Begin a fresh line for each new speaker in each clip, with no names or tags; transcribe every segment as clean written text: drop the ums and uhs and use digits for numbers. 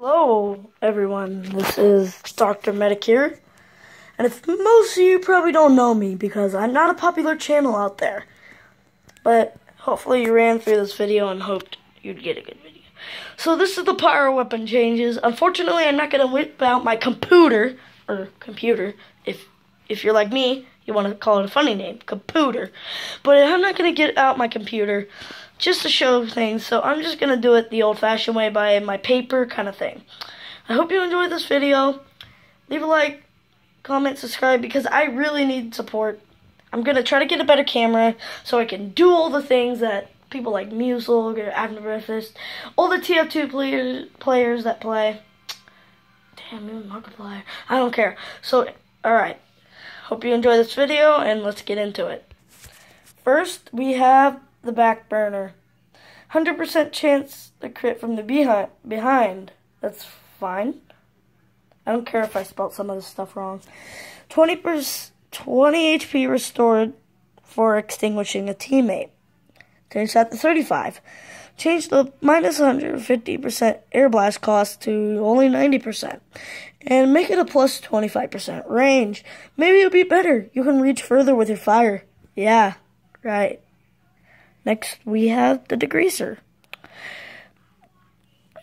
Hello everyone, this is DR.MEDIC here, and if most of you probably don't know me because I'm not a popular channel out there, but hopefully you ran through this video and hoped you'd get a good video. So this is the Pyro weapon changes. Unfortunately, I'm not going to whip out my computer, if you're like me, you want to call it a funny name, computer, but I'm not going to get out my computer just to show things, so I'm just going to do it the old-fashioned way by my paper kind of thing. I hope you enjoyed this video. Leave a like, comment, subscribe, because I really need support. I'm going to try to get a better camera so I can do all the things that people like Musil or Avnabreakfast, all the TF2 players that play. Damn, even Markiplier. I don't care. So, alright. Hope you enjoy this video, and let's get into it. First, we have the back burner. 100% chance to crit from the behind. That's fine. I don't care if I spelled some of this stuff wrong. 20 HP restored for extinguishing a teammate. Change that to 35. Change the minus 150% air blast cost to only 90%. And make it a plus 25% range. Maybe it'll be better. You can reach further with your fire. Yeah, right. Next, we have the degreaser.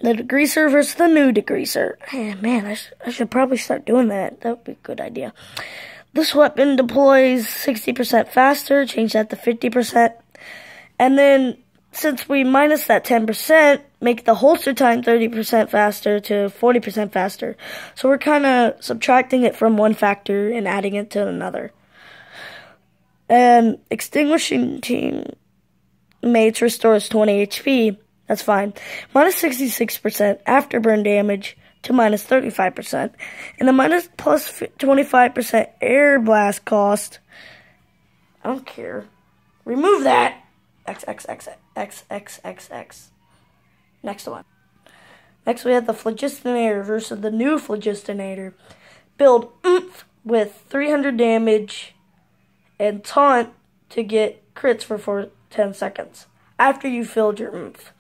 The degreaser versus the new degreaser. Man, I should probably start doing that. That would be a good idea. This weapon deploys 60% faster. Change that to 50%. And then, since we minus that 10%, make the holster time 30% faster to 40% faster. So we're kind of subtracting it from one factor and adding it to another. And extinguishing teammates restores 20 HP. That's fine. Minus 66% afterburn damage to minus 35%. And the minus plus 25% air blast cost. I don't care. Remove that. XXXXXXX. Next one. Next we have the Phlogistinator versus the new Phlogistinator. Build oomph with 300 damage and taunt to get crits for 10 seconds after you filled your oomph.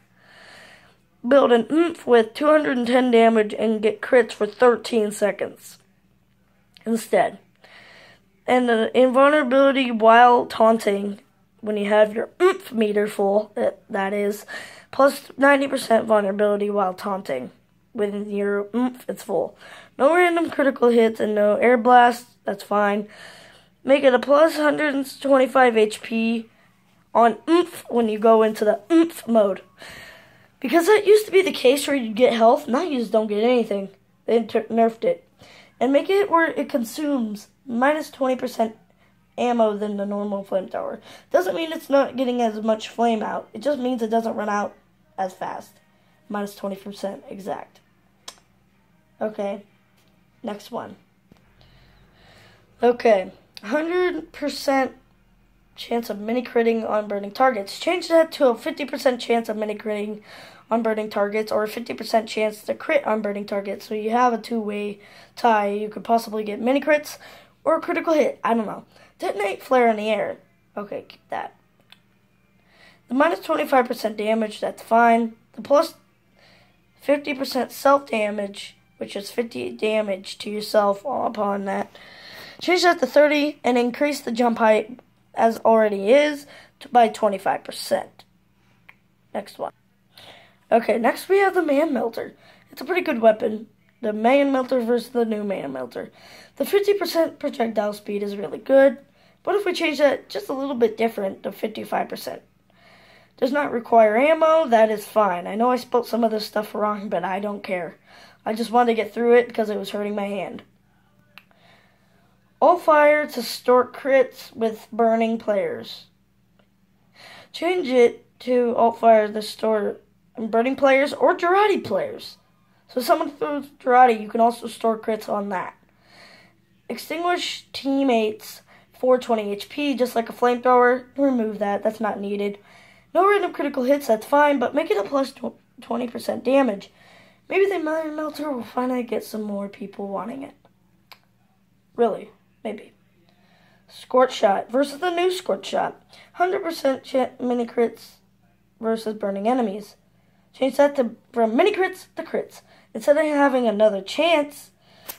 Build an oomph with 210 damage and get crits for 13 seconds instead. And the invulnerability while taunting, when you have your oomph meter full, that is, plus 90% vulnerability while taunting. When your oomph is full. No random critical hits and no air blasts, that's fine. Make it a plus 125 HP on oomph when you go into the oomph mode. Because that used to be the case where you get health, now you just don't get anything. They nerfed it. And make it where it consumes minus 20% ammo than the normal flamethrower. Doesn't mean it's not getting as much flame out. It just means it doesn't run out as fast. Minus 20% exact. Okay. Next one. Okay. 100% chance of mini-critting on burning targets. Change that to a 50% chance of mini-critting on burning targets, or a 50% chance to crit on burning targets. So you have a two-way tie. You could possibly get mini-crits or a critical hit. I don't know. Detonate flare in the air. Okay, keep that. The minus 25% damage, that's fine. The plus 50% self-damage, which is 50 damage to yourself upon that. Change that to 30 and increase the jump height as already is by 25%. Next one. Okay, next we have the Man Melter. It's a pretty good weapon. The Man Melter versus the new Man Melter. The 50% projectile speed is really good. What if we change that just a little bit different to 55%? Does not require ammo, that is fine. I know I spelled some of this stuff wrong, but I don't care. I just wanted to get through it because it was hurting my hand. All fire to store crits with burning players. Change it to alt fire to store burning players or Girardi players. So if someone throws Girardi, you can also store crits on that. Extinguish teammates for 20 HP, just like a flamethrower. Remove that, that's not needed. No random critical hits, that's fine, but make it a plus 20% damage. Maybe the Man Melter will finally get some more people wanting it. Really, maybe. Scorch Shot versus the new Scorch Shot. 100% mini crits versus burning enemies. Change that from mini crits to crits. Instead of having another chance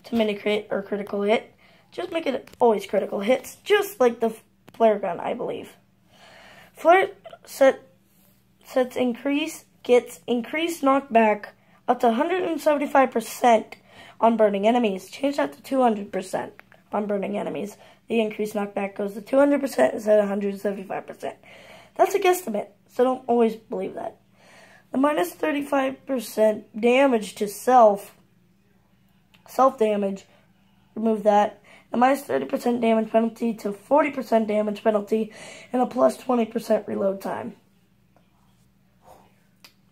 to mini crit or critical hit, just make it always critical hits, just like the flare gun, I believe. Flare gets increased knockback up to 175% on burning enemies. Change that to 200% on burning enemies. The increased knockback goes to 200% instead of 175%. That's a guesstimate, so don't always believe that. The minus 35% damage to self-damage, remove that. The minus 30% damage penalty to 40% damage penalty, and a plus 20% reload time.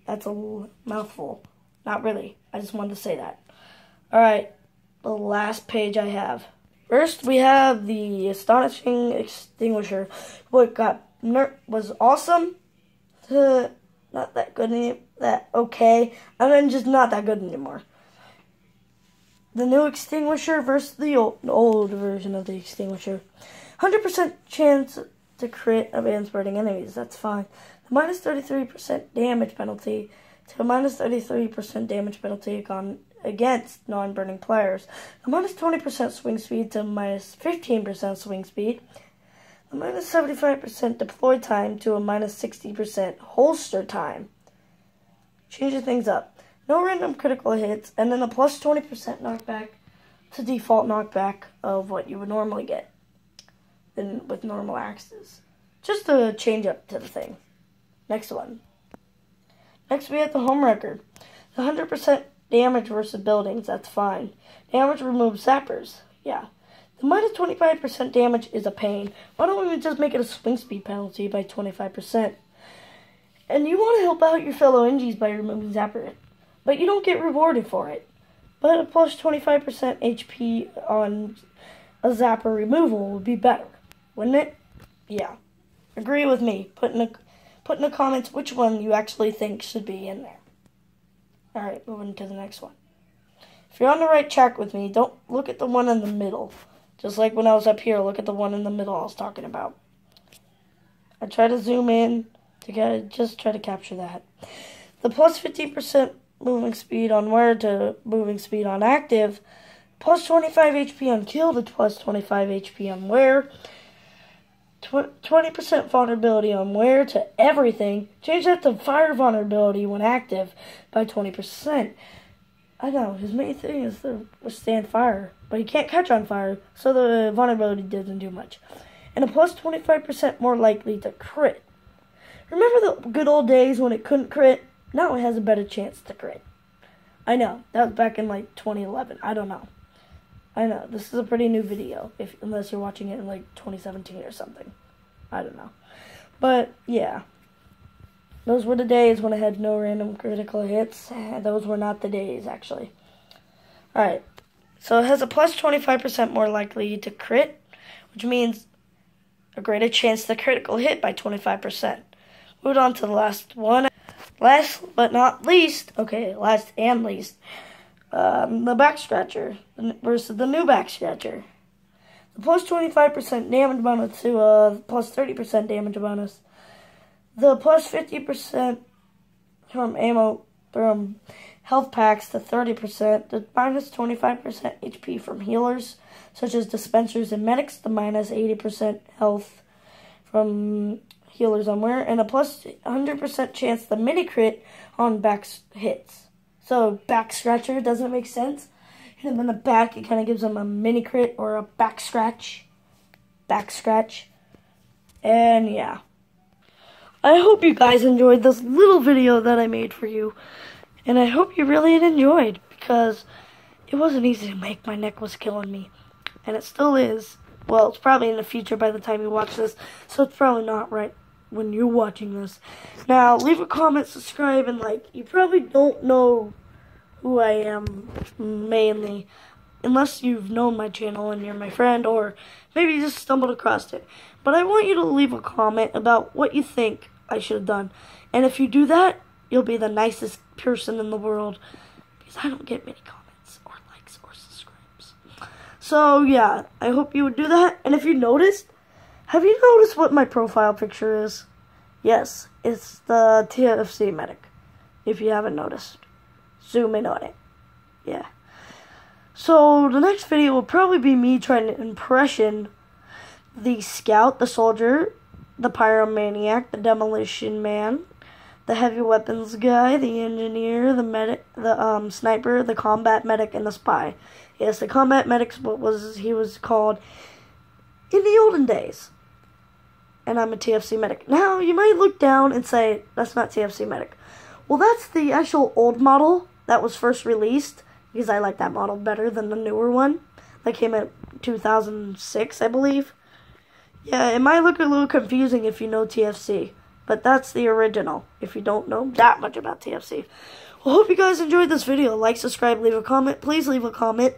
That's a mouthful. Not really. I just wanted to say that. Alright, the last page I have. First, we have the Astonishing Extinguisher. What was awesome to not that good anymore. That okay, and then just not that good anymore. The new Extinguisher versus the old version of the Extinguisher. 100% chance to crit against burning enemies. That's fine. The minus 33% damage penalty to a minus 33% damage penalty against non-burning players. The minus 20% swing speed to minus 15% swing speed. The minus 75% deploy time to a minus 60% holster time. Changing things up. No random critical hits, and then a plus 20% knockback to default knockback of what you would normally get with normal axes. Just a change up to the thing. Next one. Next we have the home record. The 100% damage versus buildings, that's fine. Damage removes zappers, yeah. The minus 25% damage is a pain. Why don't we just make it a swing speed penalty by 25%? And you want to help out your fellow NGs by removing zapper, but you don't get rewarded for it. But a plus 25% HP on a zapper removal would be better, wouldn't it? Yeah. Agree with me. Put in the comments which one you actually think should be in there. Alright, moving to the next one. If you're on the right track with me, don't look at the one in the middle. Just like when I was up here, look at the one in the middle I was talking about. I try to zoom in to just try to capture that. The plus 15% moving speed on wear to moving speed on active, plus 25 HP on kill to plus 25 HP on wear, 20% vulnerability on wear to everything. Change that to fire vulnerability when active by 20%. I know, his main thing is to withstand fire, but he can't catch on fire, so the vulnerability doesn't do much. And a plus 25% more likely to crit. Remember the good old days when it couldn't crit? Now it has a better chance to crit. I know, that was back in like 2011. I don't know. I know, this is a pretty new video, unless you're watching it in like 2017 or something. I don't know. But, yeah. Those were the days when I had no random critical hits. Those were not the days, actually. Alright, so it has a plus 25% more likely to crit, which means a greater chance to critical hit by 25%. Moved on to the last one. Last but not least, okay, last and least, the back scratcher versus the new back scratcher. The plus 25% damage bonus to a plus 30% damage bonus. The plus 50% from health packs to 30%. The minus 25% HP from healers, such as dispensers and medics. The minus 80% health from healers on wear, and a plus 100% chance to mini crit on back hits. So back scratcher doesn't make sense. Hit him in the back, it kind of gives him a mini crit or a back scratch. And yeah. I hope you guys enjoyed this little video that I made for you. And I hope you really enjoyed, because it wasn't easy to make. My neck was killing me. And it still is. Well, it's probably in the future by the time you watch this, so it's probably not right when you're watching this. Now, leave a comment, subscribe, and like. You probably don't know who I am, mainly, unless you've known my channel and you're my friend, or maybe you just stumbled across it. But I want you to leave a comment about what you think I should have done. And if you do that, you'll be the nicest person in the world, because I don't get many comments or likes or subscribes. So yeah, I hope you would do that. And if you noticed, have you noticed what my profile picture is? Yes, it's the TF2 medic. If you haven't noticed, zoom in on it. Yeah. So the next video will probably be me trying to impression the scout, the soldier, the pyromaniac, the demolition man, the heavy weapons guy, the engineer, the medic, the sniper, the combat medic, and the spy. Yes, the combat medic's what he was called in the olden days. And I'm a TFC medic. Now, you might look down and say, that's not TFC medic. Well, that's the actual old model that was first released, because I like that model better than the newer one that came in 2006, I believe. Yeah, it might look a little confusing if you know TFC, but that's the original, if you don't know that much about TFC. Well, hope you guys enjoyed this video. Like, subscribe, leave a comment. Please leave a comment.